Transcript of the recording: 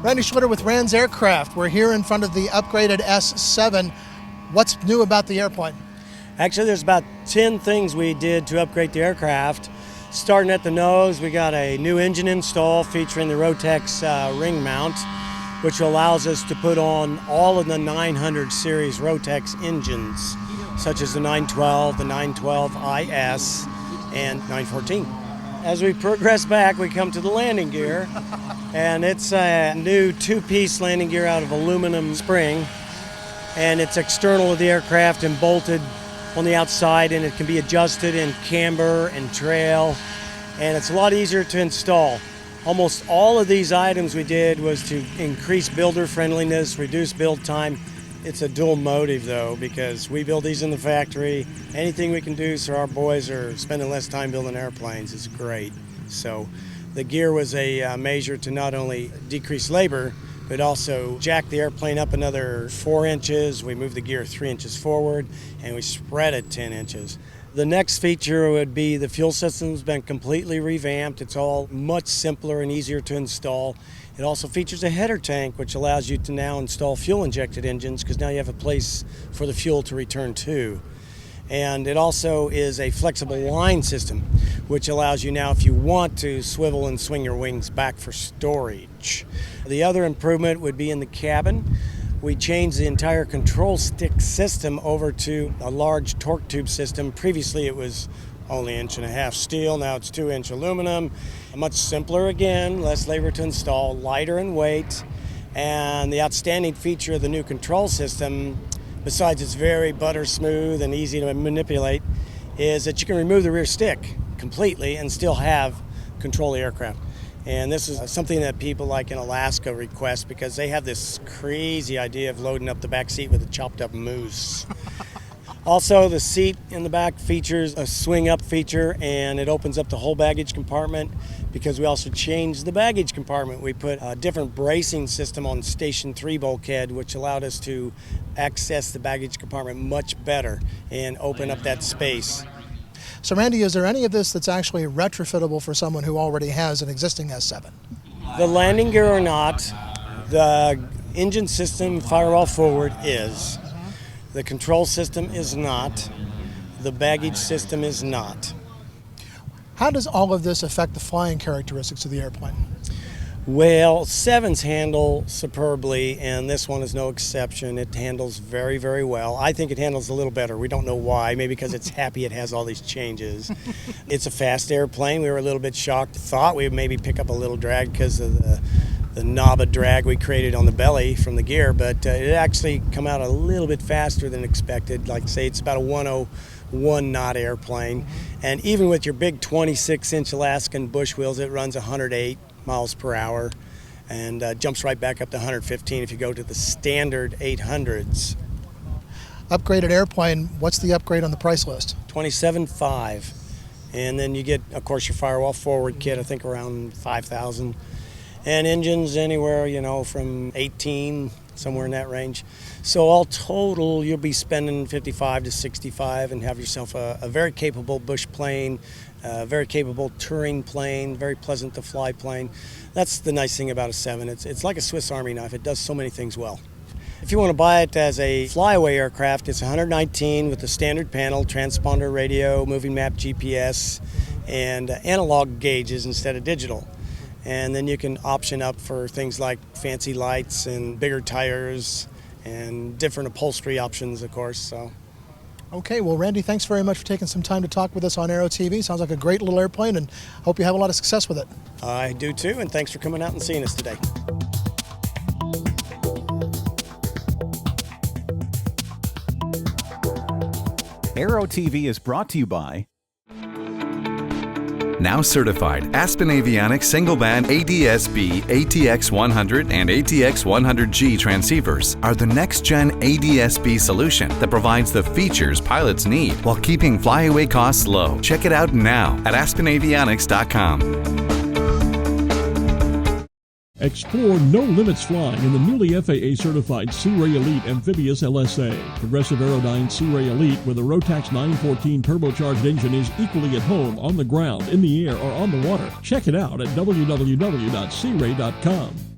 Randy Schlitter with RANS Aircraft. We're here in front of the upgraded S7. What's new about the airplane? Actually, there's about 10 things we did to upgrade the aircraft. Starting at the nose, we got a new engine install featuring the Rotax ring mount, which allows us to put on all of the 900 series Rotax engines, such as the 912, the 912 IS, and 914. As we progress back, we come to the landing gear, and it's a new two-piece landing gear out of aluminum spring, and it's external of the aircraft and bolted on the outside, and it can be adjusted in camber and trail, and it's a lot easier to install. Almost all of these items we did was to increase builder friendliness, reduce build time. It's a dual motive though, because we build these in the factory. Anything we can do so our boys are spending less time building airplanes is great. So the gear was a measure to not only decrease labor, but also jack the airplane up another 4 inches. We moved the gear 3 inches forward, and we spread it 10 inches. The next feature would be the fuel system's been completely revamped. It's all much simpler and easier to install. It also features a header tank, which allows you to now install fuel-injected engines, because now you have a place for the fuel to return to. And it also is a flexible line system, which allows you now, if you want to, swivel and swing your wings back for storage. The other improvement would be in the cabin. We changed the entire control stick system over to a large torque tube system. Previously it was only 1.5 inch steel, now it's 2-inch aluminum. Much simpler again, less labor to install, lighter in weight, and the outstanding feature of the new control system, besides it's very butter smooth and easy to manipulate, is that you can remove the rear stick completely and still have control of the aircraft. And this is something that people like in Alaska request, because they have this crazy idea of loading up the back seat with a chopped up moose. Also, the seat in the back features a swing up feature, and it opens up the whole baggage compartment, because we also changed the baggage compartment. We put a different bracing system on Station 3 bulkhead, which allowed us to access the baggage compartment much better and open up that space. So Randy, is there any of this that's actually retrofittable for someone who already has an existing S7? The landing gear or not, the engine system firewall forward is. The control system is not. The baggage system is not. How does all of this affect the flying characteristics of the airplane? Well, 7s handle superbly, and this one is no exception. It handles very, very well. I think it handles a little better. We don't know why. Maybe because it's happy it has all these changes. It's a fast airplane. We were a little bit shocked. Thought we would maybe pick up a little drag because of the knob of drag we created on the belly from the gear, but it actually come out a little bit faster than expected. Like say, it's about a 101 knot airplane, and even with your big 26-inch Alaskan bush wheels, it runs 108 miles per hour and jumps right back up to 115 if you go to the standard 800s. Upgraded airplane, what's the upgrade on the price list? $27,500, and then you get, of course, your firewall forward kit, I think around $5,000. And engines anywhere, from 18, somewhere in that range. So all total, you'll be spending 55 to 65 and have yourself a very capable bush plane, a very capable touring plane, very pleasant to fly plane. That's the nice thing about a 7. It's like a Swiss Army knife. It does so many things well. If you want to buy it as a flyaway aircraft, it's $119 with the standard panel, transponder radio, moving map GPS, and analog gauges instead of digital. And then you can option up for things like fancy lights and bigger tires and different upholstery options, of course. So, okay, well, Randy, thanks very much for taking some time to talk with us on Aero-TV. Sounds like a great little airplane, and hope you have a lot of success with it. I do too, and thanks for coming out and seeing us today. Aero-TV is brought to you by now certified Aspen Avionics single-band ADS-B ATX-100 and ATX-100G transceivers are the next-gen ADS-B solution that provides the features pilots need while keeping flyaway costs low. Check it out now at aspenavionics.com. Explore no-limits flying in the newly FAA-certified Sea Ray Elite Amphibious LSA. Progressive Aerodyne Sea Ray Elite with a Rotax 914 turbocharged engine is equally at home on the ground, in the air, or on the water. Check it out at www.searay.com.